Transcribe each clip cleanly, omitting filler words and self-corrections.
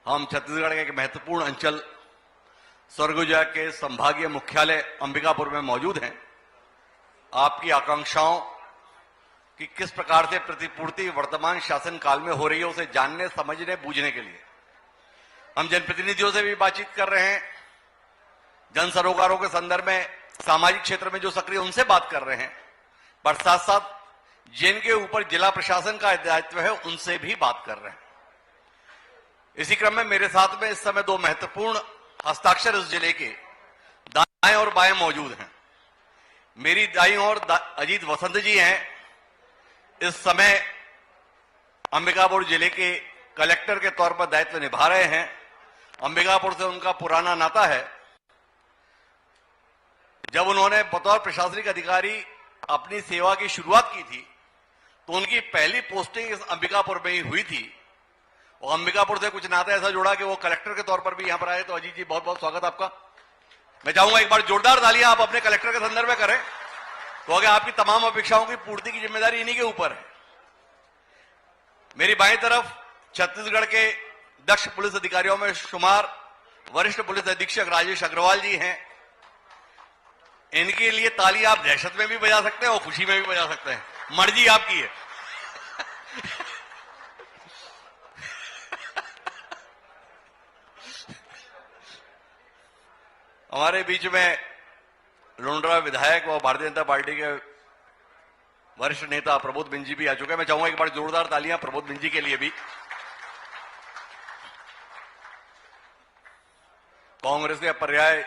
हम छत्तीसगढ़ के एक महत्वपूर्ण अंचल सरगुजा के संभागीय मुख्यालय अंबिकापुर में मौजूद हैं। आपकी आकांक्षाओं की किस प्रकार से प्रतिपूर्ति वर्तमान शासन काल में हो रही है उसे जानने, समझने, बूझने के लिए हम जनप्रतिनिधियों से भी बातचीत कर रहे हैं। जन सरोकारों के संदर्भ में सामाजिक क्षेत्र में जो सक्रिय उनसे बात कर रहे हैं, पर साथ साथ जिनके ऊपर जिला प्रशासन का दायित्व है उनसे भी बात कर रहे हैं। इसी क्रम में मेरे साथ में इस समय दो महत्वपूर्ण हस्ताक्षर इस जिले के दाएं और बाएं मौजूद हैं। मेरी दाईं ओर अजीत वसंत जी हैं, इस समय अंबिकापुर जिले के कलेक्टर के तौर पर दायित्व निभा रहे हैं। अंबिकापुर से उनका पुराना नाता है। जब उन्होंने बतौर प्रशासनिक अधिकारी अपनी सेवा की शुरुआत की थी तो उनकी पहली पोस्टिंग इस अंबिकापुर में ही हुई थी और अंबिकापुर से कुछ नाता ऐसा जुड़ा कि वो कलेक्टर के तौर पर भी यहां पर आए। तो अजीत जी, बहुत बहुत स्वागत आपका। मैं चाहूंगा एक बार जोरदार तालियां आप अपने कलेक्टर के संदर्भ में करें, तो अगर आपकी तमाम अपेक्षाओं की पूर्ति की जिम्मेदारी इन्हीं के ऊपर है। मेरी बाईं तरफ छत्तीसगढ़ के दक्ष पुलिस अधिकारियों में शुमार वरिष्ठ पुलिस अधीक्षक राजेश अग्रवाल जी हैं। इनके लिए ताली आप दहशत में भी बजा सकते हैं और खुशी में भी बजा सकते हैं, मर्जी आपकी है। हमारे बीच में लुंड्रा विधायक और भारतीय जनता पार्टी के वरिष्ठ नेता प्रबोध बिंद जी भी आ चुके हैं। मैं चाहूंगा एक बार जोरदार तालियां प्रबोध बिंद जी के लिए भी। कांग्रेस के पर्याय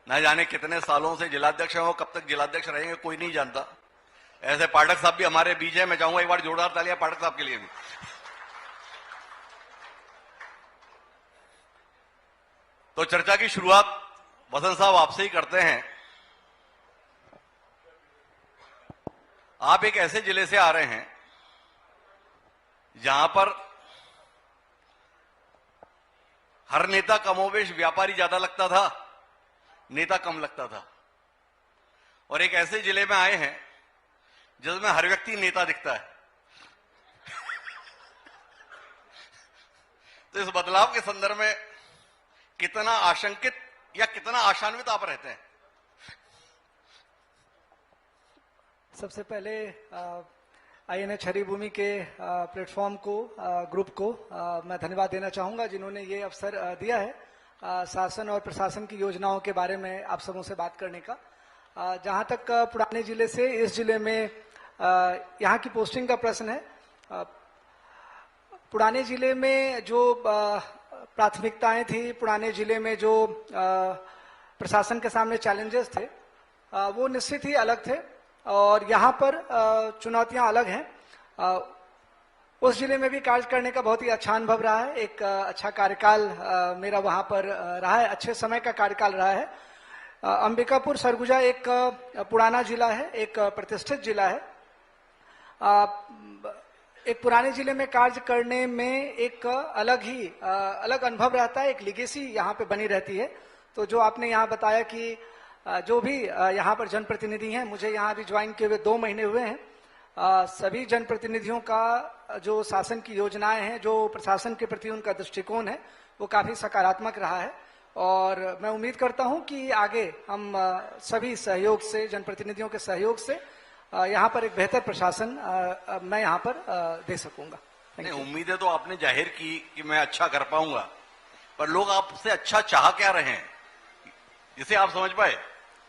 न जाने कितने सालों से जिलाध्यक्ष हैं, वो कब तक जिलाध्यक्ष रहेंगे कोई नहीं जानता। ऐसे पाठक साहब भी हमारे बीच है। मैं चाहूंगा एक बार जोरदार तालियां पाठक साहब के लिए भी। तो चर्चा की शुरुआत वसंत साहब आपसे ही करते हैं। आप एक ऐसे जिले से आ रहे हैं जहां पर हर नेता कमोवेश व्यापारी ज्यादा लगता था, नेता कम लगता था, और एक ऐसे जिले में आए हैं जिसमें हर व्यक्ति नेता दिखता है। तो इस बदलाव के संदर्भ में कितना आशंकित या कितना आशान्वित आप रहते हैं? सबसे पहले INH हरिभूमि के प्लेटफॉर्म को, ग्रुप को मैं धन्यवाद देना चाहूंगा जिन्होंने ये अवसर दिया है शासन और प्रशासन की योजनाओं के बारे में आप सबों से बात करने का। जहां तक पुराने जिले से इस जिले में यहाँ की पोस्टिंग का प्रश्न है, पुराने जिले में जो प्राथमिकताएं थी, पुराने जिले में जो प्रशासन के सामने चैलेंजेस थे, वो निश्चित ही अलग थे और यहाँ पर चुनौतियां अलग हैं। उस जिले में भी कार्य करने का बहुत ही अच्छा अनुभव रहा है। एक अच्छा कार्यकाल मेरा वहां पर रहा है, अच्छे समय का कार्यकाल रहा है। अंबिकापुर सरगुजा एक पुराना जिला है, एक प्रतिष्ठित जिला है। एक पुराने जिले में कार्य करने में एक अलग अनुभव रहता है, एक लिगेसी यहाँ पे बनी रहती है। तो जो आपने यहाँ बताया कि जो भी यहाँ पर जनप्रतिनिधि हैं, मुझे यहाँ भी ज्वाइन किए हुए 2 महीने हुए हैं, सभी जनप्रतिनिधियों का जो शासन की योजनाएं हैं, जो प्रशासन के प्रति उनका दृष्टिकोण है, वो काफी सकारात्मक रहा है और मैं उम्मीद करता हूं कि आगे हम सभी सहयोग से, जनप्रतिनिधियों के सहयोग से यहाँ पर एक बेहतर प्रशासन मैं यहाँ पर दे सकूंगा। उम्मीदें तो आपने जाहिर की कि मैं अच्छा कर पाऊंगा, पर लोग आपसे अच्छा चाह क्या रहे हैं जिसे आप समझ पाए?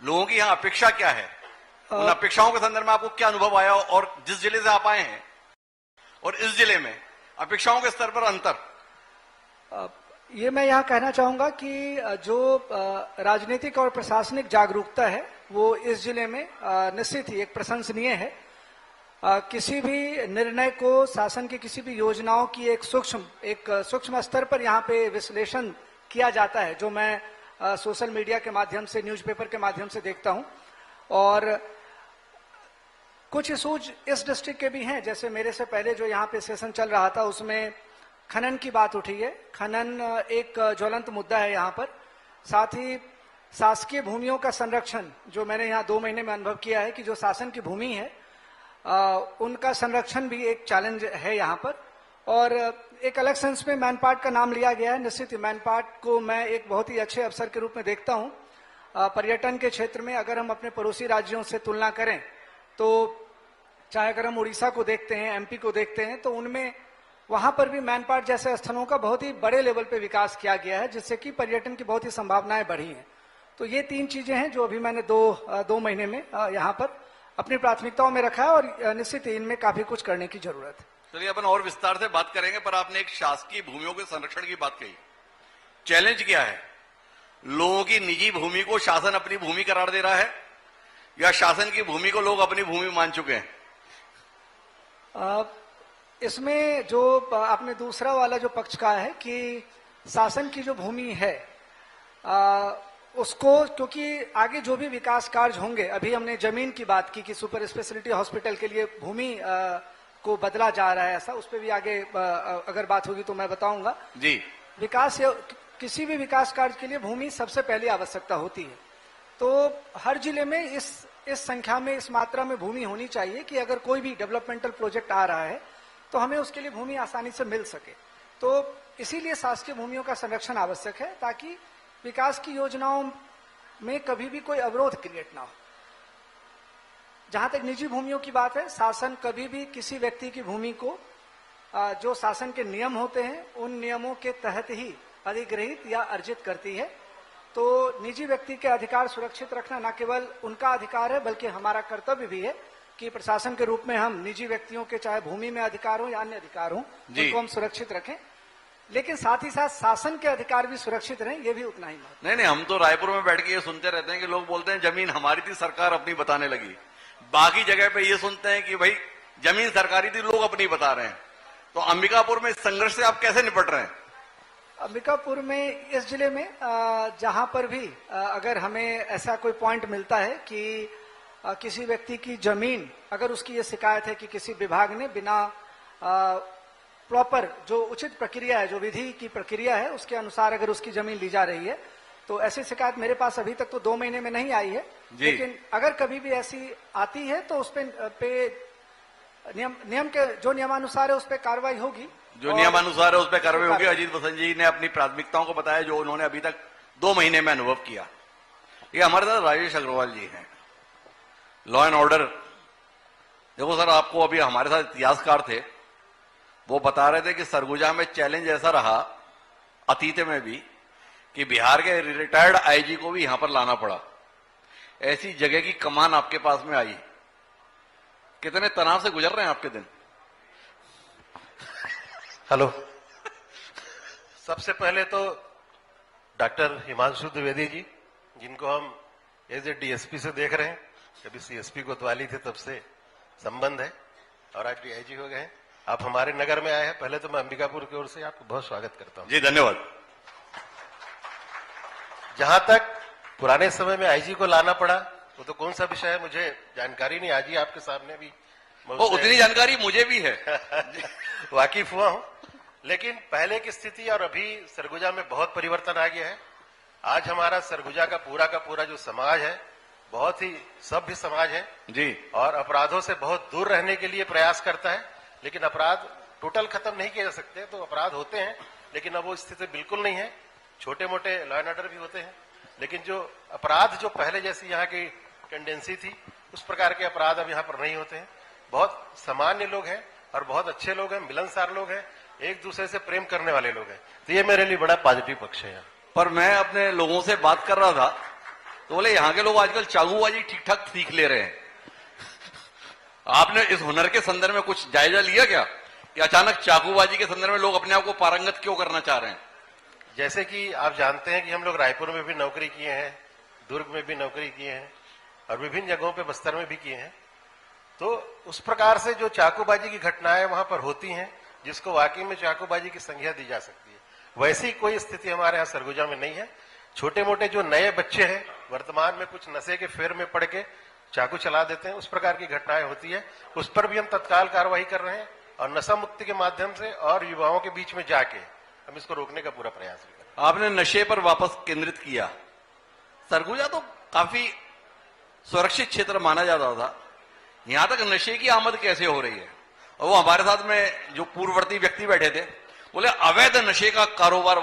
लोगों की यहाँ अपेक्षा क्या है? उन अपेक्षाओं के संदर्भ में आपको क्या अनुभव आया और जिस जिले से आप आए हैं और इस जिले में अपेक्षाओं के स्तर पर अंतर? ये मैं यहाँ कहना चाहूंगा कि जो राजनीतिक और प्रशासनिक जागरूकता है वो इस जिले में निश्चित ही एक प्रशंसनीय है। किसी भी निर्णय को, शासन की किसी भी योजनाओं की एक सूक्ष्म स्तर पर यहाँ पे विश्लेषण किया जाता है, जो मैं सोशल मीडिया के माध्यम से, न्यूज़पेपर के माध्यम से देखता हूं। और कुछ इशूज इस डिस्ट्रिक्ट के भी हैं, जैसे मेरे से पहले जो यहाँ पे सेशन चल रहा था उसमें खनन की बात उठी है। खनन एक ज्वलंत मुद्दा है यहाँ पर। साथ ही शासकीय भूमियों का संरक्षण, जो मैंने यहाँ 2 महीने में अनुभव किया है कि जो शासन की भूमि है उनका संरक्षण भी एक चैलेंज है यहाँ पर। और एक अलग सेंस में मैनपाट का नाम लिया गया है। निश्चित ही मैनपाट को मैं एक बहुत ही अच्छे अवसर के रूप में देखता हूं। पर्यटन के क्षेत्र में अगर हम अपने पड़ोसी राज्यों से तुलना करें तो चाहे अगर हम उड़ीसा को देखते हैं, एमपी को देखते हैं, तो उनमें वहां पर भी मैनपाट जैसे स्थलों का बहुत ही बड़े लेवल पे विकास किया गया है, जिससे कि पर्यटन की बहुत ही संभावनाएं बढ़ी हैं। तो ये 3 चीजें हैं जो अभी मैंने दो महीने में यहाँ पर अपनी प्राथमिकताओं में रखा है और निश्चित ही इनमें काफी कुछ करने की जरूरत है। चलिए अपन और विस्तार से बात करेंगे, पर आपने एक शासकीय भूमियों के संरक्षण की बात कही। चैलेंज क्या है? लोगों की निजी भूमि को शासन अपनी भूमि करार दे रहा है या शासन की भूमि को लोग अपनी भूमि मान चुके हैं? इसमें जो आपने दूसरा वाला जो पक्ष कहा है कि शासन की जो भूमि है उसको, क्योंकि आगे जो भी विकास कार्य होंगे, अभी हमने जमीन की बात की कि सुपर स्पेशलिटी हॉस्पिटल के लिए भूमि को बदला जा रहा है, ऐसा उस पर भी आगे अगर बात होगी तो मैं बताऊंगा जी। विकास किसी भी विकास कार्य के लिए भूमि सबसे पहली आवश्यकता होती है। तो हर जिले में इस संख्या में, इस मात्रा में भूमि होनी चाहिए कि अगर कोई भी डेवलपमेंटल प्रोजेक्ट आ रहा है तो हमें उसके लिए भूमि आसानी से मिल सके। तो इसीलिए शासकीय भूमियों का संरक्षण आवश्यक है ताकि विकास की योजनाओं में कभी भी कोई अवरोध क्रिएट ना हो। जहां तक निजी भूमियों की बात है, शासन कभी भी किसी व्यक्ति की भूमि को जो शासन के नियम होते हैं उन नियमों के तहत ही अधिग्रहित या अर्जित करती है। तो निजी व्यक्ति के अधिकार सुरक्षित रखना न केवल उनका अधिकार है बल्कि हमारा कर्तव्य भी है कि प्रशासन के रूप में हम निजी व्यक्तियों के चाहे भूमि में अधिकार हो या अन्य अधिकार हो उनको हम सुरक्षित रखें, लेकिन साथ ही साथ शासन के अधिकार भी सुरक्षित रहें, ये भी उतना ही महत्वपूर्ण। नहीं, हम तो रायपुर में बैठ के ये सुनते रहते हैं कि लोग बोलते हैं जमीन हमारी थी, सरकार अपनी बताने लगी। बाकी जगह पे ये सुनते हैं कि भाई जमीन सरकारी थी, लोग अपनी बता रहे हैं। तो अंबिकापुर में इस संघर्ष से आप कैसे निपट रहे हैं? अंबिकापुर में, इस जिले में जहां पर भी अगर हमें ऐसा कोई पॉइंट मिलता है कि किसी व्यक्ति की जमीन, अगर उसकी ये शिकायत है कि किसी विभाग ने बिना प्रॉपर जो उचित प्रक्रिया है, जो विधि की प्रक्रिया है उसके अनुसार अगर उसकी जमीन ली जा रही है, तो ऐसी शिकायत मेरे पास अभी तक तो 2 महीने में नहीं आई है। लेकिन अगर कभी भी ऐसी आती है तो उस पे नियम के जो नियमानुसार है उस पर कार्रवाई होगी। जो नियमानुसार है उस पर कार्रवाई होगी। अजीत बसंत जी ने अपनी प्राथमिकताओं को बताया जो उन्होंने अभी तक 2 महीने में अनुभव किया। ये हमारे साथ राजेश अग्रवाल जी हैं, लॉ एंड ऑर्डर। देखो सर, आपको अभी हमारे साथ इतिहासकार थे, वो बता रहे थे कि सरगुजा में चैलेंज ऐसा रहा अतीत में भी कि बिहार के रिटायर्ड आईजी को भी यहां पर लाना पड़ा। ऐसी जगह की कमान आपके पास में आई। कितने तनाव से गुजर रहे हैं आपके दिन? हेलो, सबसे पहले तो डॉक्टर हिमांशु द्विवेदी जी, जिनको हम एज ए डीएसपी से देख रहे हैं, कभी सीएसपी कोतवाली थे तब से संबंध है और आज डीआईजी हो गए हैं। आप हमारे नगर में आए हैं, पहले तो मैं अंबिकापुर की ओर से आपको बहुत स्वागत करता हूं। जी धन्यवाद। जहां तक पुराने समय में आईजी को लाना पड़ा, वो तो कौन सा विषय है मुझे जानकारी नहीं। आज ही आपके सामने भी उतनी जानकारी मुझे भी है वाकिफ हुआ हूं, लेकिन पहले की स्थिति और अभी सरगुजा में बहुत परिवर्तन आ गया है। आज हमारा सरगुजा का पूरा जो समाज है बहुत ही सभ्य समाज है जी, और अपराधों से बहुत दूर रहने के लिए प्रयास करता है। लेकिन अपराध टोटल खत्म नहीं किए जा सकते, तो अपराध होते हैं, लेकिन अब वो स्थिति बिल्कुल नहीं है। छोटे मोटे लॉ एंड ऑर्डर भी होते हैं, लेकिन जो अपराध जो पहले जैसी यहाँ की टेंडेंसी थी उस प्रकार के अपराध अब यहाँ पर नहीं होते हैं। बहुत सामान्य लोग हैं और बहुत अच्छे लोग हैं, मिलनसार लोग हैं, एक दूसरे से प्रेम करने वाले लोग हैं। तो ये मेरे लिए बड़ा पॉजिटिव पक्ष है यहाँ। पर मैं अपने लोगों से बात कर रहा था तो बोले यहाँ के लोग आजकल चाकूबाजी ठीक ठाक सीख ले रहे हैं। आपने इस हुनर के संदर्भ में कुछ जायजा लिया क्या कि अचानक चाकूबाजी के संदर्भ में लोग अपने आप को पारंगत क्यों करना चाह रहे हैं? जैसे कि आप जानते हैं कि हम लोग रायपुर में भी नौकरी किए हैं, दुर्ग में भी नौकरी किए हैं और विभिन्न जगहों पे बस्तर में भी किए हैं। तो उस प्रकार से जो चाकूबाजी की घटनाएं वहां पर होती हैं, जिसको वाकई में चाकूबाजी की संज्ञा दी जा सकती है, वैसी कोई स्थिति हमारे यहाँ सरगुजा में नहीं है। छोटे मोटे जो नए बच्चे हैं, वर्तमान में कुछ नशे के फेर में पड़ के चाकू चला देते हैं, उस प्रकार की घटनाएं होती है। उस पर भी हम तत्काल कार्रवाई कर रहे हैं और नशा मुक्ति के माध्यम से और युवाओं के बीच में जाके हम इसको रोकने का पूरा प्रयास भी कर रहे हैं। आपने नशे पर वापस केंद्रित किया। सरगुजा तो काफी सुरक्षित क्षेत्र माना जाता था, यहां तक नशे की आमद कैसे हो रही है? और वो हमारे साथ में जो पूर्ववर्ती व्यक्ति बैठे थे, बोले अवैध नशे का कारोबार,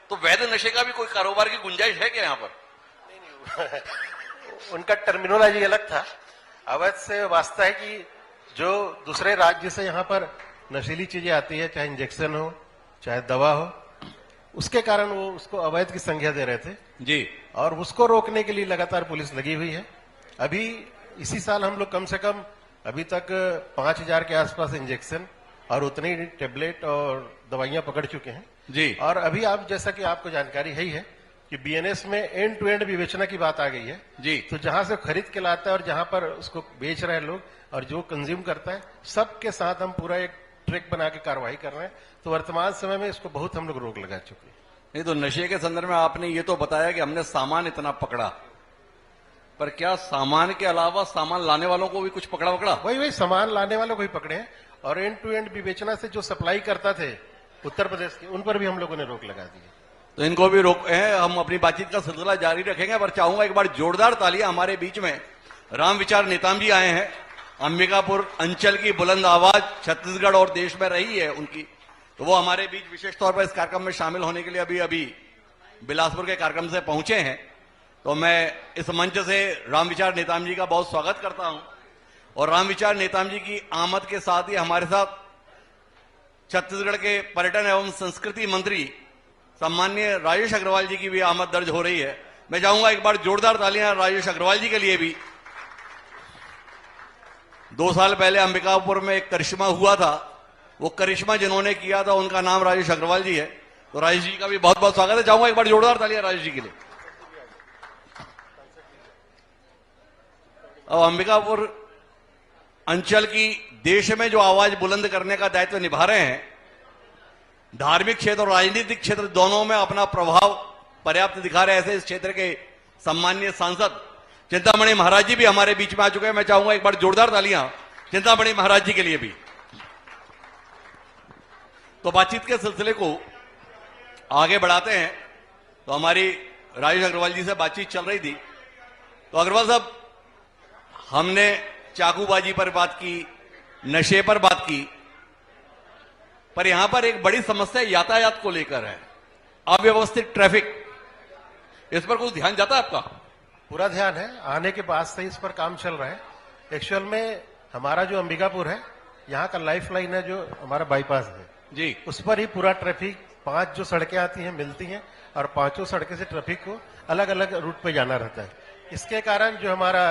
तो वैध नशे का भी कोई कारोबार की गुंजाइश है क्या यहाँ पर? उनका टर्मिनोलॉजी अलग था। अवैध से वास्ता है कि जो दूसरे राज्य से यहाँ पर नशीली चीजें आती है, चाहे इंजेक्शन हो चाहे दवा हो, उसके कारण वो उसको अवैध की संज्ञा दे रहे थे जी। और उसको रोकने के लिए लगातार पुलिस लगी हुई है। अभी इसी साल हम लोग कम से कम अभी तक 5000 के आसपास इंजेक्शन और उतनी ही टेबलेट और दवाइयां पकड़ चुके हैं जी। और अभी आप जैसा कि आपको जानकारी है ही है कि बीएनएस में एंड टू एंड विवेचना की बात आ गई है जी। तो जहां से खरीद के लाता है और जहां पर उसको बेच रहे हैं लोग और जो कंज्यूम करता है, सबके साथ हम पूरा एक ट्रैक बना के कार्रवाई कर रहे हैं। तो वर्तमान समय में इसको बहुत हम लोग रोक लगा चुके हैं। नहीं तो नशे के संदर्भ में आपने ये तो बताया कि हमने सामान इतना पकड़ा, पर क्या सामान के अलावा सामान लाने वालों को भी कुछ पकड़ा? वही सामान लाने वालों को ही पकड़े हैं और एंड टू एंड विवेचना से जो सप्लाई करता थे उत्तर प्रदेश के, उन पर भी हम लोगों ने रोक लगा दी है। तो इनको भी रोक है। हम अपनी बातचीत का सिलसिला जारी रखेंगे, पर चाहूंगा एक बार जोरदार तालियां हमारे बीच में राम विचार नेताम जी आए हैं। अंबिकापुर अंचल की बुलंद आवाज छत्तीसगढ़ और देश में रही है उनकी, तो वो हमारे बीच विशेष तौर पर इस कार्यक्रम में शामिल होने के लिए अभी बिलासपुर के कार्यक्रम से पहुंचे हैं। तो मैं इस मंच से राम विचार नेताम जी का बहुत स्वागत करता हूं और राम विचार नेताम जी की आमद के साथ ही हमारे साथ छत्तीसगढ़ के पर्यटन एवं संस्कृति मंत्री सम्माननीय राजेश अग्रवाल जी की भी आमद दर्ज हो रही है। मैं चाहूंगा एक बार जोरदार तालियां राजेश अग्रवाल जी के लिए भी। 2 साल पहले अंबिकापुर में एक करिश्मा हुआ था, वो करिश्मा जिन्होंने किया था उनका नाम राजेश अग्रवाल जी है। तो राजेश जी का भी बहुत बहुत स्वागत है। चाहूंगा एक बार जोरदार तालियां राजेश जी के लिए। अब अंबिकापुर अंचल की देश में जो आवाज बुलंद करने का दायित्व निभा रहे हैं, धार्मिक क्षेत्र और राजनीतिक क्षेत्र दोनों में अपना प्रभाव पर्याप्त दिखा रहे ऐसे इस क्षेत्र के सम्माननीय सांसद चिंतामणि महाराज जी भी हमारे बीच में आ चुके हैं। मैं चाहूंगा एक बार जोरदार तालियां चिंतामणि महाराज जी के लिए भी। तो बातचीत के सिलसिले को आगे बढ़ाते हैं। तो हमारी राजेश अग्रवाल जी से बातचीत चल रही थी, तो अग्रवाल साहब, हमने चाकूबाजी पर बात की, नशे पर बात की, पर यहां पर एक बड़ी समस्या यातायात को लेकर है, अव्यवस्थित ट्रैफिक। इस पर कुछ ध्यान जाता है आपका? पूरा ध्यान है, आने के बाद से इस पर काम चल रहा है। एक्चुअल में हमारा जो अंबिकापुर है, यहाँ का लाइफ लाइन है जो हमारा बाईपास है जी, उस पर ही पूरा ट्रैफिक, 5 जो सड़कें आती हैं मिलती हैं और 5 सड़कें से ट्रैफिक को अलग अलग रूट पे जाना रहता है। इसके कारण जो हमारा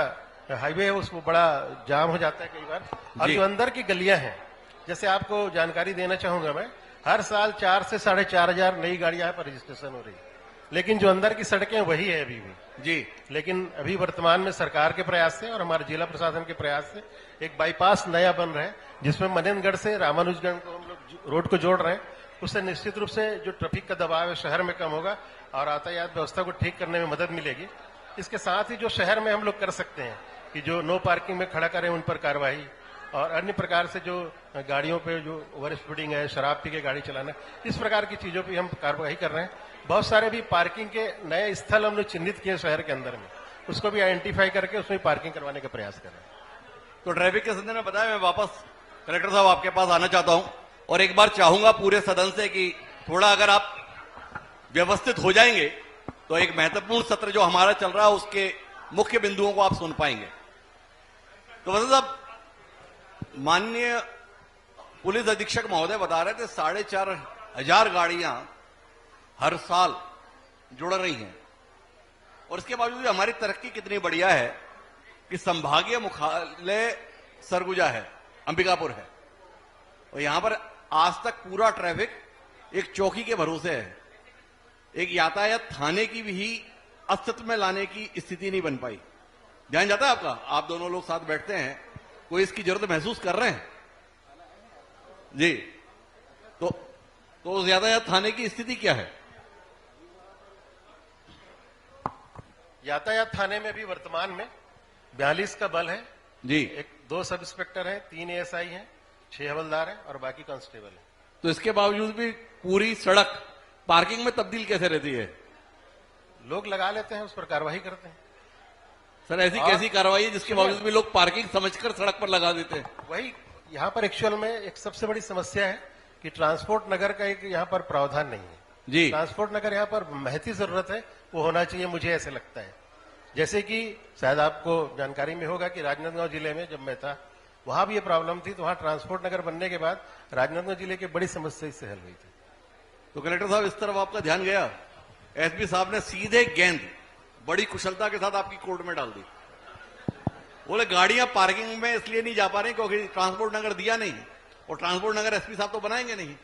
हाईवे है उसको बड़ा जाम हो जाता है कई बार। और जो अंदर की गलियां हैं, जैसे आपको जानकारी देना चाहूंगा मैं, हर साल 4 से 4,500 नई गाड़ियां यहाँ पर रजिस्ट्रेशन हो रही है, लेकिन जो अंदर की सड़कें वही है अभी भी जी। लेकिन अभी वर्तमान में सरकार के प्रयास से और हमारे जिला प्रशासन के प्रयास से एक बाईपास नया बन रहा है, जिसमें मनेनगढ़ से रामानुजगंज को हम लोग रोड को जोड़ रहे हैं। उससे निश्चित रूप से जो ट्रैफिक का दबाव है शहर में कम होगा और यातायात व्यवस्था को ठीक करने में मदद मिलेगी। इसके साथ ही जो शहर में हम लोग कर सकते हैं कि जो नो पार्किंग में खड़ा करें उन पर कार्रवाई, और अन्य प्रकार से जो गाड़ियों पे जो ओवर स्पीडिंग है, शराब पी के गाड़ी चलाना, इस प्रकार की चीजों पे हम कार्रवाई कर रहे हैं। बहुत सारे भी पार्किंग के नए स्थल हम लोग चिन्हित किए शहर के अंदर में, उसको भी आइडेंटिफाई करके उसमें पार्किंग करवाने का प्रयास कर रहे हैं। तो ट्रैफिक के संदर्भ में बताया, मैं वापस कलेक्टर साहब आपके पास आना चाहता हूं और एक बार चाहूंगा पूरे सदन से कि थोड़ा अगर आप व्यवस्थित हो जाएंगे तो एक महत्वपूर्ण सत्र जो हमारा चल रहा है उसके मुख्य बिंदुओं को आप सुन पाएंगे। तो वैसे साहब, माननीय पुलिस अधीक्षक महोदय बता रहे थे 4,500 गाड़ियां हर साल जुड़ रही हैं, और इसके बावजूद हमारी तरक्की कितनी बढ़िया है कि संभागीय मुख्यालय सरगुजा है, अंबिकापुर है, और यहां पर आज तक पूरा ट्रैफिक एक चौकी के भरोसे है। एक यातायात थाने की भी अस्तित्व में लाने की स्थिति नहीं बन पाई। ध्यान जाता है आपका? आप दोनों लोग साथ बैठते हैं, कोई इसकी जरूरत महसूस कर रहे हैं जी? तो उस यातायात थाने की स्थिति क्या है? यातायात थाने में भी वर्तमान में 42 का बल है जी। 2 सब इंस्पेक्टर हैं, 3 एएसआई हैं, 6 हवलदार हैं और बाकी कांस्टेबल हैं। तो इसके बावजूद भी पूरी सड़क पार्किंग में तब्दील कैसे रहती है? लोग लगा लेते हैं, उस पर कार्रवाई करते हैं। सर, ऐसी कैसी कार्रवाई है जिसके बावजूद भी लोग पार्किंग समझकर सड़क पर लगा देते हैं? वही यहाँ पर एक्चुअल में एक सबसे बड़ी समस्या है कि ट्रांसपोर्ट नगर का एक यहाँ पर प्रावधान नहीं है जी। ट्रांसपोर्ट नगर यहाँ पर महती जरूरत है, वो होना चाहिए, मुझे ऐसे लगता है। जैसे कि शायद आपको जानकारी में होगा कि राजनांदगांव जिले में जब मैं था वहां भी ये प्रॉब्लम थी, तो वहां ट्रांसपोर्ट नगर बनने के बाद राजनांदगांव जिले की बड़ी समस्या इससे हल हुई थी। तो कलेक्टर साहब इस तरफ आपका ध्यान गया, एसपी साहब ने सीधे गेंद बड़ी कुशलता के साथ आपकी कोर्ट में डाल दी। बोले गाड़ियां पार्किंग में इसलिए नहीं जा पा रही क्योंकि ट्रांसपोर्ट नगर दिया नहीं, और ट्रांसपोर्ट नगर एसपी साहब तो बनाएंगे नहीं।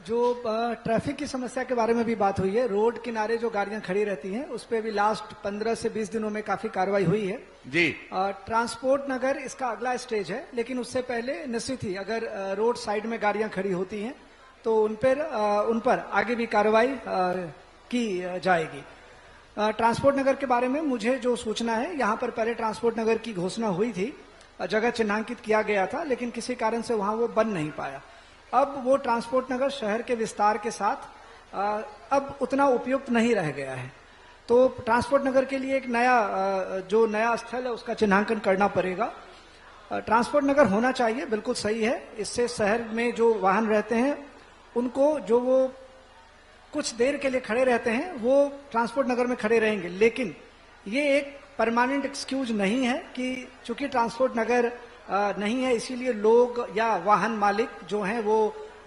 जो ट्रैफिक की समस्या के बारे में भी बात हुई है, रोड किनारे जो गाड़ियां खड़ी रहती हैं उस पे भी लास्ट 15 से 20 दिनों में काफी कार्रवाई हुई है जी। ट्रांसपोर्ट नगर इसका अगला स्टेज है, लेकिन उससे पहले निश्चित ही अगर रोड साइड में गाड़ियां खड़ी होती हैं तो उन पर आगे भी कार्रवाई की जाएगी। ट्रांसपोर्ट नगर के बारे में मुझे जो सूचना है, यहाँ पर पहले ट्रांसपोर्ट नगर की घोषणा हुई थी, जगह चिन्हांकित किया गया था, लेकिन किसी कारण से वहां वो बन नहीं पाया। अब वो ट्रांसपोर्ट नगर शहर के विस्तार के साथ अब उतना उपयुक्त नहीं रह गया है, तो ट्रांसपोर्ट नगर के लिए एक जो नया स्थल है उसका चिन्हांकन करना पड़ेगा। ट्रांसपोर्ट नगर होना चाहिए, बिल्कुल सही है। इससे शहर में जो वाहन रहते हैं उनको, जो वो कुछ देर के लिए खड़े रहते हैं, वो ट्रांसपोर्ट नगर में खड़े रहेंगे, लेकिन ये एक परमानेंट एक्सक्यूज नहीं है कि चूंकि ट्रांसपोर्ट नगर नहीं है इसीलिए लोग या वाहन मालिक जो हैं वो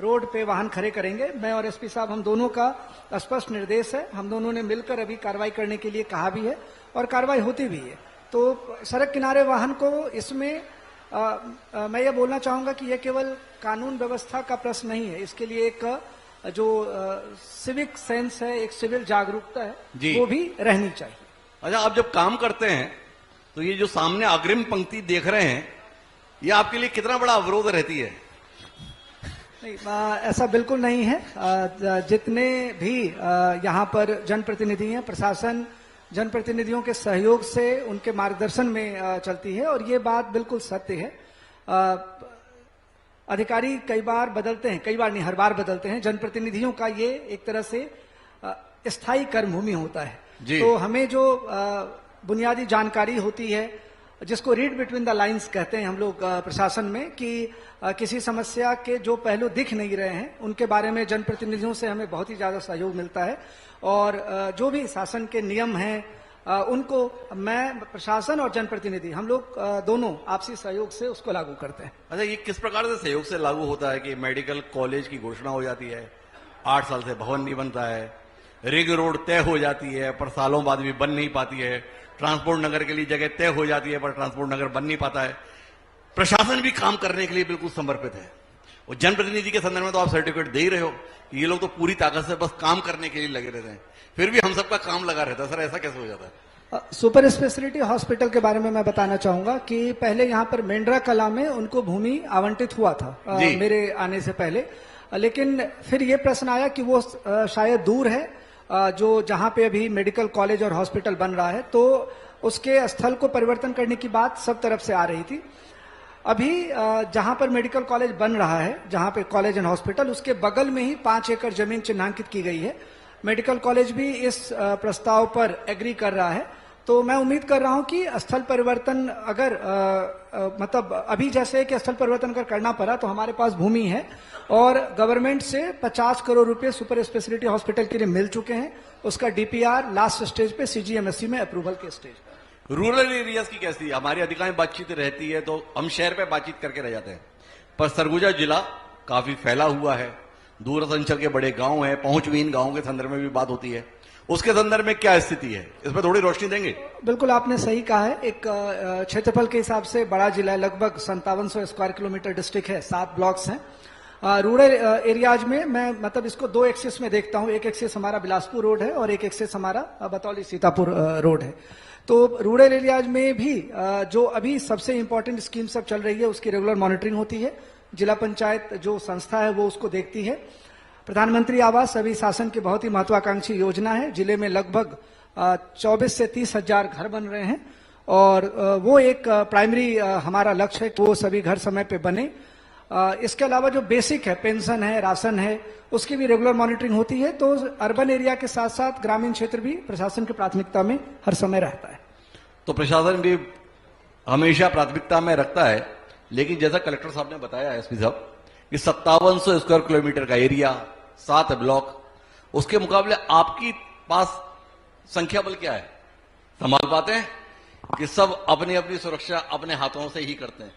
रोड पे वाहन खड़े करेंगे। मैं और एसपी साहब हम दोनों का स्पष्ट निर्देश है, हम दोनों ने मिलकर अभी कार्रवाई करने के लिए कहा भी है और कार्रवाई होती भी है। तो सड़क किनारे वाहन को इसमें मैं ये बोलना चाहूंगा कि यह केवल कानून व्यवस्था का प्रश्न नहीं है, इसके लिए एक जो सिविक सेंस है, एक सिविल जागरूकता है, वो भी रहनी चाहिए। अच्छा, आप जब काम करते हैं तो ये जो सामने अग्रिम पंक्ति देख रहे हैं, ये आपके लिए कितना बड़ा अवरोध रहती है? नहीं, ऐसा बिल्कुल नहीं है। जितने भी यहाँ पर जनप्रतिनिधि हैं, प्रशासन जनप्रतिनिधियों के सहयोग से उनके मार्गदर्शन में चलती है, और ये बात बिल्कुल सत्य है। अधिकारी कई बार बदलते हैं, कई बार नहीं, हर बार बदलते हैं। जनप्रतिनिधियों का ये एक तरह से स्थायी कर्मभूमि होता है, तो हमें जो बुनियादी जानकारी होती है, जिसको रीड बिटवीन द लाइंस कहते हैं हम लोग प्रशासन में, कि किसी समस्या के जो पहलू दिख नहीं रहे हैं उनके बारे में जनप्रतिनिधियों से हमें बहुत ही ज्यादा सहयोग मिलता है, और जो भी शासन के नियम हैं उनको मैं, प्रशासन और जनप्रतिनिधि, हम लोग दोनों आपसी सहयोग से उसको लागू करते हैं। अच्छा, ये किस प्रकार से सहयोग से लागू होता है कि मेडिकल कॉलेज की घोषणा हो जाती है, 8 साल से भवन नहीं बनता है, रिंग रोड तय हो जाती है पर सालों बाद भी बन नहीं पाती है, ट्रांसपोर्ट नगर के लिए जगह तय हो जाती है पर ट्रांसपोर्ट नगर बन नहीं पाता है, प्रशासन भी काम करने के लिए बिल्कुल समर्पित है, और जनप्रतिनिधि के संदर्भ में तो आप सर्टिफिकेट दे ही रहे हो कि ये लोग तो पूरी ताकत से बस काम करने के लिए लगे रहते हैं, फिर भी हम सबका काम लगा रहता है। सर, ऐसा कैसे हो जाता है? सुपर स्पेशलिटी हॉस्पिटल के बारे में मैं बताना चाहूंगा कि पहले यहाँ पर मेंढरा कला में उनको भूमि आवंटित हुआ था मेरे आने से पहले, लेकिन फिर ये प्रश्न आया कि वो शायद दूर है, जो जहां पे अभी मेडिकल कॉलेज और हॉस्पिटल बन रहा है, तो उसके स्थल को परिवर्तन करने की बात सब तरफ से आ रही थी। अभी जहां पर मेडिकल कॉलेज बन रहा है, जहां पे कॉलेज एंड हॉस्पिटल, उसके बगल में ही 5 एकड़ जमीन चिन्हांकित की गई है। मेडिकल कॉलेज भी इस प्रस्ताव पर एग्री कर रहा है, तो मैं उम्मीद कर रहा हूं कि स्थल परिवर्तन अगर मतलब अभी जैसे कि स्थल परिवर्तन अगर करना पड़ा तो हमारे पास भूमि है, और गवर्नमेंट से 50 करोड़ रुपए सुपर स्पेशलिटी हॉस्पिटल के लिए मिल चुके हैं। उसका डीपीआर लास्ट स्टेज पे सीजीएमएससी में अप्रूवल के स्टेज पे। रूरल एरियाज की कैसी है? हमारी अधिकांश बातचीत रहती है तो हम शहर पे बातचीत करके रह जाते हैं, पर सरगुजा जिला काफी फैला हुआ है, दूरसंचार के बड़े गांव हैं, पहुंचविहीन गांवों के संदर्भ में भी बात होती है, उसके संदर्भ में क्या स्थिति है, इस पर थोड़ी रोशनी देंगे? बिल्कुल, आपने सही कहा है। एक क्षेत्रफल के हिसाब से बड़ा जिला है, लगभग 5700 स्क्वायर किलोमीटर डिस्ट्रिक्ट है, 7 ब्लॉक्स हैं। रूरल एरियाज में मैं मतलब इसको 2 एक्सिस में देखता हूं, एक एक्सिस हमारा बिलासपुर रोड है और एक एक्सिस हमारा बतौली सीतापुर रोड है। तो रूरल एरियाज में भी जो अभी सबसे इंपॉर्टेंट स्कीम सब चल रही है उसकी रेगुलर मॉनिटरिंग होती है, जिला पंचायत जो संस्था है वो उसको देखती है। प्रधानमंत्री आवास अभी शासन की बहुत ही महत्वाकांक्षी योजना है, जिले में लगभग 24 से 30 हजार घर बन रहे हैं, और वो एक प्राइमरी हमारा लक्ष्य है कि वो सभी घर समय पे बने। इसके अलावा जो बेसिक है, पेंशन है, राशन है, उसकी भी रेगुलर मॉनिटरिंग होती है। तो अर्बन एरिया के साथ साथ ग्रामीण क्षेत्र भी प्रशासन की प्राथमिकता में हर समय रहता है। तो प्रशासन भी हमेशा प्राथमिकता में रखता है लेकिन जैसा कलेक्टर साहब ने बताया एसपी साहब कि 5700 स्क्वायर किलोमीटर का एरिया, 7 ब्लॉक, उसके मुकाबले आपकी पास संख्या बल क्या है? संभाल पाते हैं कि सब अपनी अपनी सुरक्षा अपने हाथों से ही करते हैं?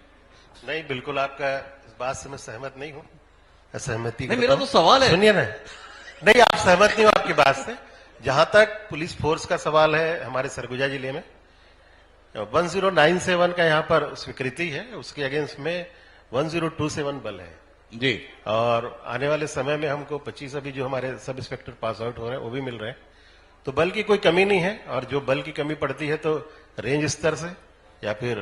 नहीं, बिल्कुल आपका इस बात से मैं सहमत नहीं हूं। असहमति नहीं, मेरा तो सवाल है। सुनिए ना, नहीं आप सहमत नहीं हो आपकी बात से। जहां तक पुलिस फोर्स का सवाल है, हमारे सरगुजा जिले में 1097 का यहां पर स्वीकृति है, उसके अगेंस्ट में 1027 बल है जी। और आने वाले समय में हमको 25 अभी जो हमारे सब इंस्पेक्टर पास आउट हो रहे हैं वो भी मिल रहे हैं। तो बल की कोई कमी नहीं है, और जो बल की कमी पड़ती है तो रेंज स्तर से या फिर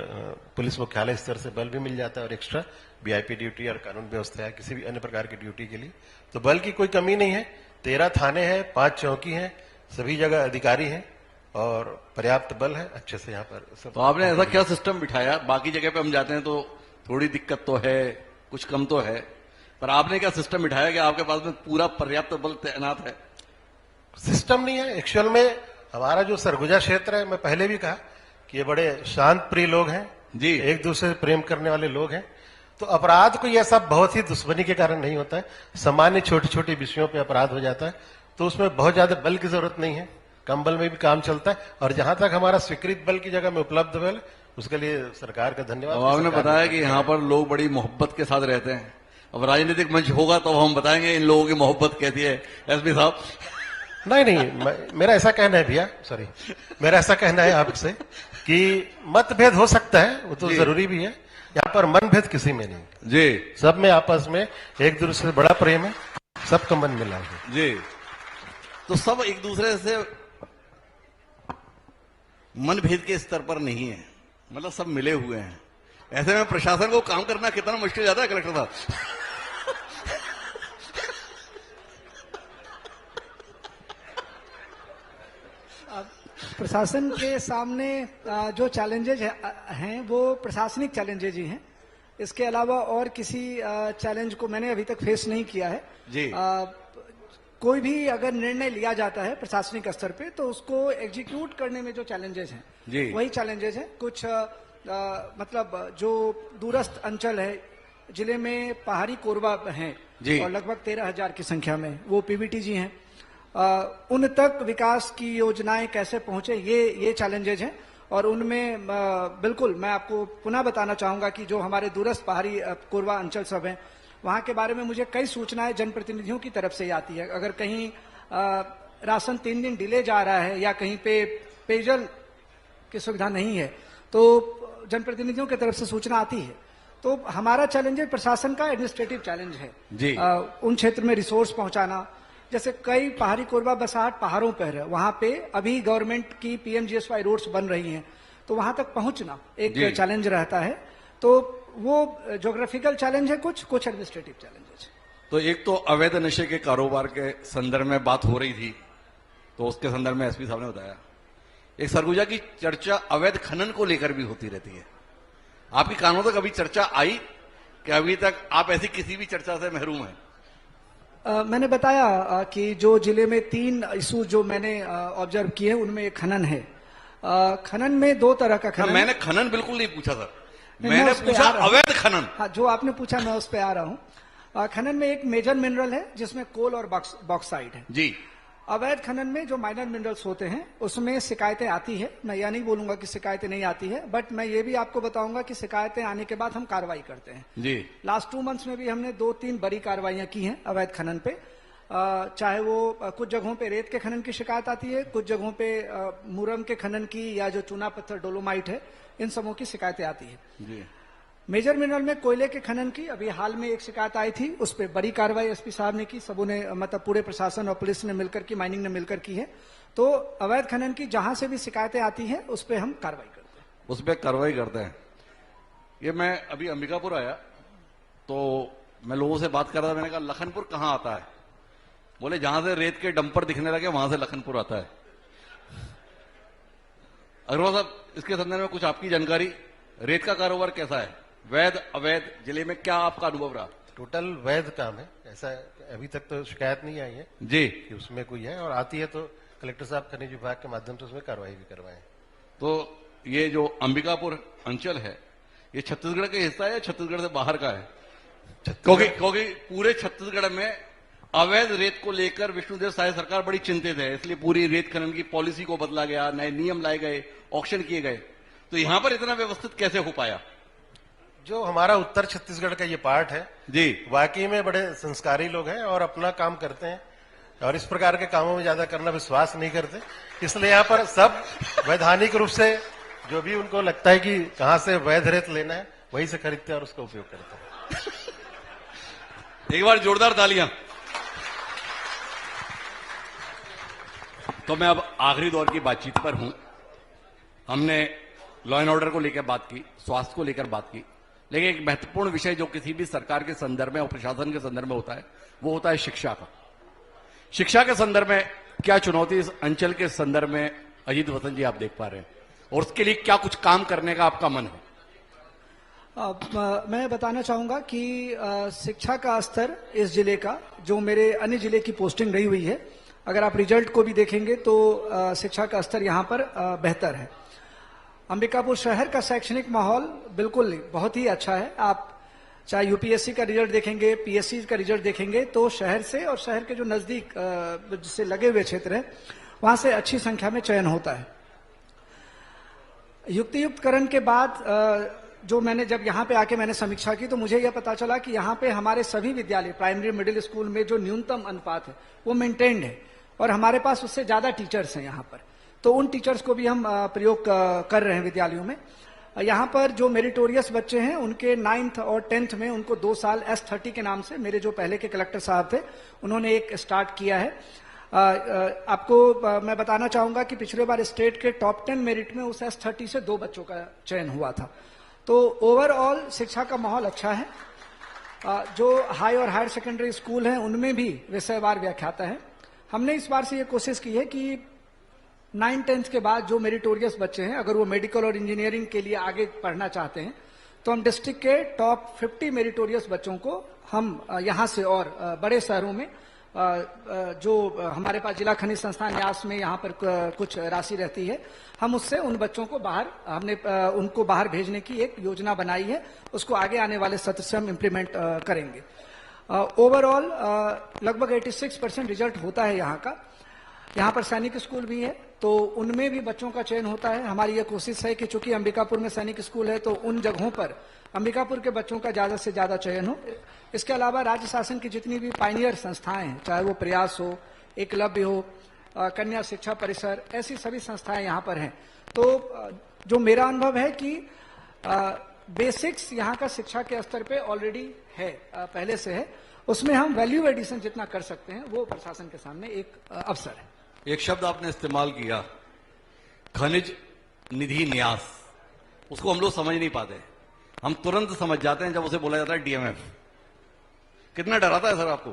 पुलिस मुख्यालय स्तर से बल भी मिल जाता है, और एक्स्ट्रा वीआईपी ड्यूटी और कानून व्यवस्था है किसी भी अन्य प्रकार की ड्यूटी के लिए। तो बल की कोई कमी नहीं है। 13 थाने हैं, 5 चौकी हैं, सभी जगह अधिकारी हैं और पर्याप्त बल है। अच्छे से यहाँ पर सब। तो आपने ऐसा क्या सिस्टम बिठाया? बाकी जगह पे हम जाते हैं तो थोड़ी दिक्कत तो है, कुछ कम तो है, पर आपने क्या सिस्टम बिठाया कि आपके पास में पूरा पर्याप्त बल तैनात है? सिस्टम नहीं है एक्चुअल में। हमारा जो सरगुजा क्षेत्र है, मैं पहले भी कहा कि ये बड़े शांत प्रिय लोग हैं जी, एक दूसरे से प्रेम करने वाले लोग हैं। तो अपराध को यह सब बहुत ही दुश्मनी के कारण नहीं होता है, सामान्य छोटे छोटे विषयों पे अपराध हो जाता है। तो उसमें बहुत ज्यादा बल की जरूरत नहीं है, कम बल में भी काम चलता है। और जहां तक हमारा स्वीकृत बल की जगह में उपलब्ध बल, उसके लिए सरकार का धन्यवाद। अब आपने बताया कि यहाँ पर लोग बड़ी मोहब्बत के साथ रहते हैं। अब राजनीतिक मंच होगा तो हम बताएंगे इन लोगों की मोहब्बत कैसी है। एसपी साहब, नहीं, मेरा ऐसा कहना है भैया, सॉरी, मेरा ऐसा कहना है आपसे कि मतभेद हो सकता है, वो तो जरूरी भी है। यहाँ पर मनभेद किसी में नहीं जी, सब में आपस में एक दूसरे से बड़ा प्रेम है, सबका मन मिला है जी। तो सब एक दूसरे से मनभेद के स्तर पर नहीं है, मतलब सब मिले हुए हैं। ऐसे में प्रशासन को काम करना कितना मुश्किल जाता है कलेक्टर साहब? प्रशासन के सामने जो चैलेंजेज हैं वो प्रशासनिक चैलेंजेज ही हैं। इसके अलावा और किसी चैलेंज को मैंने अभी तक फेस नहीं किया है जी। कोई भी अगर निर्णय लिया जाता है प्रशासनिक स्तर पे तो उसको एग्जीक्यूट करने में जो चैलेंजेस हैं जी, वही चैलेंजेस हैं। कुछ मतलब जो दूरस्थ अंचल है, जिले में पहाड़ी कोरबा हैं और लगभग 13,000 की संख्या में वो पीबीटीजी हैं, उन तक विकास की योजनाएं कैसे पहुंचे, ये चैलेंजेज हैं। और उनमें बिल्कुल मैं आपको पुनः बताना चाहूंगा कि जो हमारे दूरस्थ पहाड़ी कोरबा अंचल सब हैं, वहां के बारे में मुझे कई सूचनाएं जनप्रतिनिधियों की तरफ से आती है। अगर कहीं राशन 3 दिन डिले जा रहा है या कहीं पे पेयजल की सुविधा नहीं है तो जनप्रतिनिधियों की तरफ से सूचना आती है। तो हमारा चैलेंज है, प्रशासन का एडमिनिस्ट्रेटिव चैलेंज है जी। उन क्षेत्र में रिसोर्स पहुंचाना। जैसे कई पहाड़ी कोरबा बसाहट पहाड़ों पर है, वहां पे अभी गवर्नमेंट की पीएमजीएसवाई रोड्स बन रही हैं, तो वहां तक पहुंचना एक चैलेंज रहता है। तो वो ज्योग्राफिकल चैलेंज है, कुछ एडमिनिस्ट्रेटिव चैलेंजेस। तो एक तो अवैध नशे के कारोबार के संदर्भ में बात हो रही थी, तो उसके संदर्भ में एसपी साहब ने बताया। एक सरगुजा की चर्चा अवैध खनन को लेकर भी होती रहती है। आपकी कानों तक अभी चर्चा आई कि अभी तक आप ऐसी किसी भी चर्चा से महरूम हैं? मैंने बताया कि जो जिले में 3 इशू जो मैंने ऑब्जर्व किए उनमें एक खनन है। खनन में 2 तरह का खनन। मैंने खनन बिल्कुल नहीं पूछा सर, मैंने पूछा अवैध खनन। हाँ, जो आपने पूछा मैं उस पर आ रहा हूँ। खनन में एक मेजर मिनरल है जिसमें कोल और बॉक्साइट है जी। अवैध खनन में जो माइनर मिनरल्स होते हैं उसमें शिकायतें आती है। मैं यह नहीं बोलूंगा कि शिकायतें नहीं आती है, बट मैं ये भी आपको बताऊंगा कि शिकायतें आने के बाद हम कार्रवाई करते हैं जी। लास्ट 2 मंथ्स में भी हमने 2-3 बड़ी कार्रवाइयां की हैं अवैध खनन पे। चाहे वो कुछ जगहों पे रेत के खनन की शिकायत आती है, कुछ जगहों पे मुरम के खनन की या जो चूना पत्थर डोलोमाइट है, इन सबों की शिकायतें आती है जी। मेजर मिनरल में कोयले के खनन की अभी हाल में एक शिकायत आई थी, उस पर बड़ी कार्रवाई एसपी साहब ने की, सबों ने मतलब पूरे प्रशासन और पुलिस ने मिलकर की, माइनिंग ने मिलकर की है। तो अवैध खनन की जहां से भी शिकायतें आती हैं उस पर हम कार्रवाई करते हैं। उस पर कार्रवाई करते हैं। ये मैं अभी अंबिकापुर आया तो मैं लोगों से बात कर रहा था, मैंने कहा लखनपुर कहाँ आता है? बोले जहां से रेत के डंपर दिखने लगे वहां से लखनपुर आता है। अग्रवाल साहब, इसके संदर्भ में कुछ आपकी जानकारी, रेत का कारोबार कैसा है, वैध अवैध, जिले में क्या आपका अनुभव रहा? टोटल वैध काम है, ऐसा अभी तक तो शिकायत नहीं आई है जी कि उसमें कोई है, और आती है तो कलेक्टर साहब खनिज विभाग के माध्यम से उसमें कार्रवाई भी करवाएं। तो ये जो अंबिकापुर अंचल है, ये छत्तीसगढ़ का हिस्सा है या छत्तीसगढ़ से बाहर का है? क्योंकि पूरे छत्तीसगढ़ में अवैध रेत को लेकर विष्णुदेव साय सरकार बड़ी चिंतित है, इसलिए पूरी रेत खनन की पॉलिसी को बदला गया, नए नियम लाए गए, ऑक्शन किए गए। तो यहां पर इतना व्यवस्थित कैसे हो पाया? जो हमारा उत्तर छत्तीसगढ़ का ये पार्ट है जी, वाकई में बड़े संस्कारी लोग हैं और अपना काम करते हैं और इस प्रकार के कामों में ज्यादा करना विश्वास नहीं करते। इसलिए यहाँ पर सब वैधानिक रूप से जो भी उनको लगता है कि कहां से वैध रेत लेना है वहीं से खरीदते हैं और उसका उपयोग करते हैं। एक बार जोरदार तालियां। तो मैं अब आखिरी दौर की बातचीत पर हूं। हमने लॉ एंड ऑर्डर को लेकर बात की, स्वास्थ्य को लेकर बात की, लेकिन एक महत्वपूर्ण विषय जो किसी भी सरकार के संदर्भ में और प्रशासन के संदर्भ में होता है वो होता है शिक्षा का। शिक्षा के संदर्भ में क्या चुनौती इस अंचल के संदर्भ में अजीत वसंत जी आप देख पा रहे हैं और उसके लिए क्या कुछ काम करने का आपका मन है? मैं बताना चाहूंगा कि शिक्षा का स्तर इस जिले का, जो मेरे अन्य जिले की पोस्टिंग रही हुई है, अगर आप रिजल्ट को भी देखेंगे तो शिक्षा का स्तर यहां पर बेहतर है। अंबिकापुर शहर का शैक्षणिक माहौल बिल्कुल बहुत ही अच्छा है। आप चाहे यूपीएससी का रिजल्ट देखेंगे, पीएससी का रिजल्ट देखेंगे, तो शहर से और शहर के जो नजदीक जिससे लगे हुए क्षेत्र है वहां से अच्छी संख्या में चयन होता है। युक्तियुक्तकरण के बाद जो मैंने जब यहाँ पे आके मैंने समीक्षा की तो मुझे यह पता चला कि यहाँ पे हमारे सभी विद्यालय, प्राइमरी मिडिल स्कूल में जो न्यूनतम अनुपात है वो मेंटेन्ड है और हमारे पास उससे ज्यादा टीचर्स हैं यहाँ पर। तो उन टीचर्स को भी हम प्रयोग कर रहे हैं विद्यालयों में। यहाँ पर जो मेरिटोरियस बच्चे हैं उनके 9th और 10th में उनको 2 साल S30 के नाम से मेरे जो पहले के कलेक्टर साहब थे उन्होंने एक स्टार्ट किया है। आपको मैं बताना चाहूंगा कि पिछले बार स्टेट के टॉप 10 मेरिट में उस S30 से 2 बच्चों का चयन हुआ था। तो ओवरऑल शिक्षा का माहौल अच्छा है। जो हाई और हायर सेकेंडरी स्कूल हैं उनमें भी विषयवार व्याख्याता है। हमने इस बार से ये कोशिश की है कि 9th-10th के बाद जो मेरिटोरियस बच्चे हैं, अगर वो मेडिकल और इंजीनियरिंग के लिए आगे पढ़ना चाहते हैं तो हम डिस्ट्रिक्ट के टॉप 50 मेरिटोरियस बच्चों को हम यहाँ से और बड़े शहरों में जो हमारे पास जिला खनिज संस्थान न्यास में यहाँ पर कुछ राशि रहती है, हम उससे उन बच्चों को हमने उनको बाहर भेजने की एक योजना बनाई है। उसको आगे आने वाले सत्र से हम इम्प्लीमेंट करेंगे। ओवरऑल लगभग 86% रिजल्ट होता है यहाँ का। यहाँ पर सैनिक स्कूल भी है तो उनमें भी बच्चों का चयन होता है। हमारी यह कोशिश है कि चूंकि अंबिकापुर में सैनिक स्कूल है तो उन जगहों पर अंबिकापुर के बच्चों का ज्यादा से ज्यादा चयन हो। इसके अलावा राज्य शासन की जितनी भी पायनियर संस्थाएं हैं, चाहे वो प्रयास हो, एकलव्य हो, कन्या शिक्षा परिसर, ऐसी सभी संस्थाएं यहाँ पर हैं। तो जो मेरा अनुभव है कि बेसिक्स यहाँ का शिक्षा के स्तर पे ऑलरेडी है, पहले से है। उसमें हम वैल्यू एडिशन जितना कर सकते हैं वो प्रशासन के सामने एक अवसर है। एक शब्द आपने इस्तेमाल किया, खनिज निधि न्यास। उसको हम लोग समझ नहीं पाते, हम तुरंत समझ जाते हैं जब उसे बोला जाता है डीएमएफ। कितना डराता है सर आपको?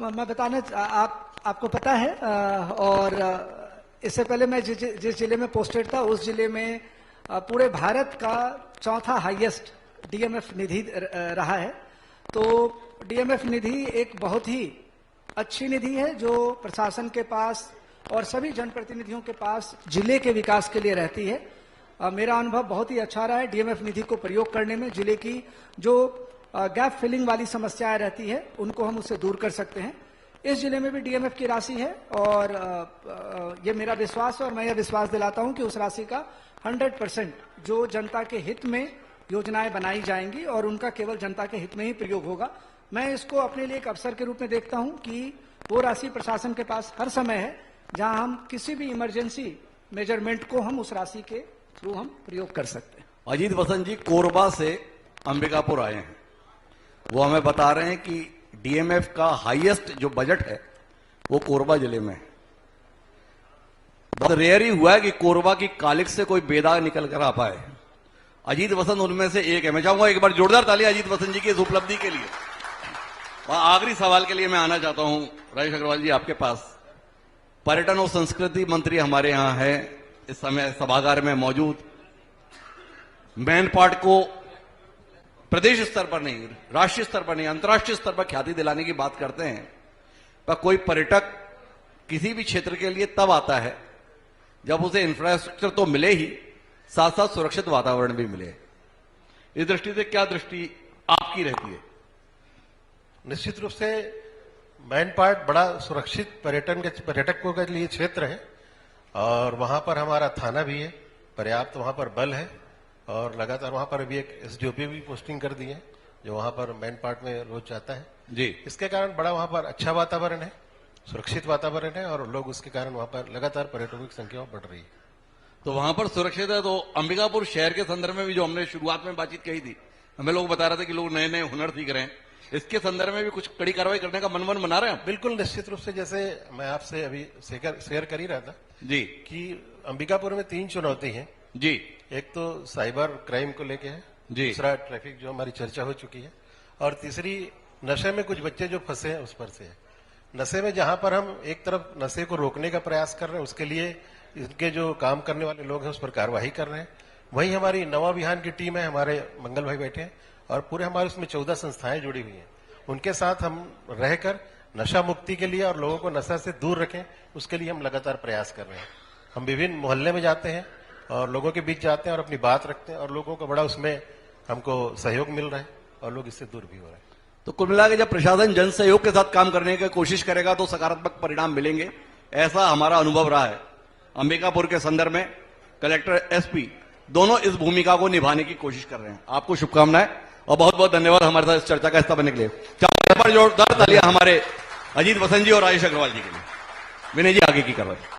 मैं बताना आपको पता है और इससे पहले मैं जिस जिले में पोस्टेड था उस जिले में पूरे भारत का 4था हाईएस्ट डीएमएफ निधि रहा है। तो डीएमएफ निधि एक बहुत ही अच्छी निधि है जो प्रशासन के पास और सभी जनप्रतिनिधियों के पास जिले के विकास के लिए रहती है। मेरा अनुभव बहुत ही अच्छा रहा है डीएमएफ निधि को प्रयोग करने में। जिले की जो गैप फिलिंग वाली समस्याएं रहती है उनको हम उससे दूर कर सकते हैं। इस जिले में भी डीएमएफ की राशि है और ये मेरा विश्वास है और मैं यह विश्वास दिलाता हूं कि उस राशि का 100% जो जनता के हित में योजनाएं बनाई जाएंगी और उनका केवल जनता के हित में ही प्रयोग होगा। मैं इसको अपने लिए एक अवसर के रूप में देखता हूं कि वो राशि प्रशासन के पास हर समय है जहां हम किसी भी इमरजेंसी मेजरमेंट को हम उस राशि के थ्रू हम प्रयोग कर सकते हैं। अजीत वसंत जी कोरबा से अंबिकापुर आए हैं, वो हमें बता रहे हैं कि डीएमएफ का हाईएस्ट जो बजट है वो कोरबा जिले में है। बहुत रेयर ही हुआ है कि कोरबा की कालिक से कोई बेदाग निकल कर आ पाए। अजीत वसंत उनमें से एक है। मैं चाहूंगा एक बार जोरदार ताली अजीत वसंत जी की इस उपलब्धि के लिए। और आखिरी सवाल के लिए मैं आना चाहता हूं राजेश अग्रवाल जी आपके पास। पर्यटन और संस्कृति मंत्री हमारे यहां है इस समय सभागार में मौजूद। मैन पार्ट को प्रदेश स्तर पर नहीं, राष्ट्रीय स्तर पर नहीं, अंतर्राष्ट्रीय स्तर पर ख्याति दिलाने की बात करते हैं, पर कोई पर्यटक किसी भी क्षेत्र के लिए तब आता है जब उसे इंफ्रास्ट्रक्चर तो मिले ही, साथ साथ सुरक्षित वातावरण भी मिले। इस दृष्टि से क्या दृष्टि आपकी रहती है? निश्चित रूप से मैन पार्ट बड़ा सुरक्षित पर्यटकों के लिए क्षेत्र है और वहां पर हमारा थाना भी है, पर्याप्त वहां पर बल है और लगातार वहां पर अभी एक एसडीओपी भी पोस्टिंग कर दी है जो वहां पर मैन पार्ट में रोज जाता है जी। इसके कारण बड़ा वहां पर अच्छा वातावरण है, सुरक्षित वातावरण है और लोग उसके कारण वहां पर लगातार पर्यटकों की संख्या बढ़ रही है। तो वहां पर सुरक्षित है। तो अंबिकापुर शहर के संदर्भ में भी जो हमने शुरुआत में बातचीत कही थी, हमें लोग बता रहे थे कि लोग नए नए हुनर सीख रहे हैं, इसके संदर्भ में भी कुछ कड़ी कार्रवाई करने का मन बना रहे हैं? बिल्कुल निश्चित रूप से, जैसे मैं आपसे अभी शेयर कर ही रहा था जी कि अंबिकापुर में 3 चुनौती है। जी एक तो साइबर क्राइम को लेके है, जी। दूसरा ट्रैफिक जो हमारी चर्चा हो चुकी है और तीसरी नशे में कुछ बच्चे जो फंसे हैं उस पर से है। नशे में जहां पर हम एक तरफ नशे को रोकने का प्रयास कर रहे हैं, उसके लिए इनके जो काम करने वाले लोग हैं उस पर कार्यवाही कर रहे हैं। वहीं हमारी नवा विहान की टीम है, हमारे मंगल भाई बैठे हैं और पूरे हमारे उसमें 14 संस्थाएं जुड़ी हुई हैं। उनके साथ हम रहकर नशा मुक्ति के लिए और लोगों को नशा से दूर रखें, उसके लिए हम लगातार प्रयास कर रहे हैं। हम विभिन्न मोहल्ले में जाते हैं और लोगों के बीच जाते हैं और अपनी बात रखते हैं और लोगों को बड़ा उसमें हमको सहयोग मिल रहा है और लोग इससे दूर भी हो रहे हैं। तो कुल मिला के जब प्रशासन जन सहयोग के साथ काम करने की कोशिश करेगा तो सकारात्मक परिणाम मिलेंगे, ऐसा हमारा अनुभव रहा है। अंबिकापुर के संदर्भ में कलेक्टर एसपी दोनों इस भूमिका को निभाने की कोशिश कर रहे हैं। आपको शुभकामनाएं और बहुत बहुत धन्यवाद हमारे साथ इस चर्चा का हिस्सा बनने के लिए। जोरदार तालियां हमारे अजीत वसंत जी और आयुष अग्रवाल जी के लिए। विनय जी आगे की कार्रवाई।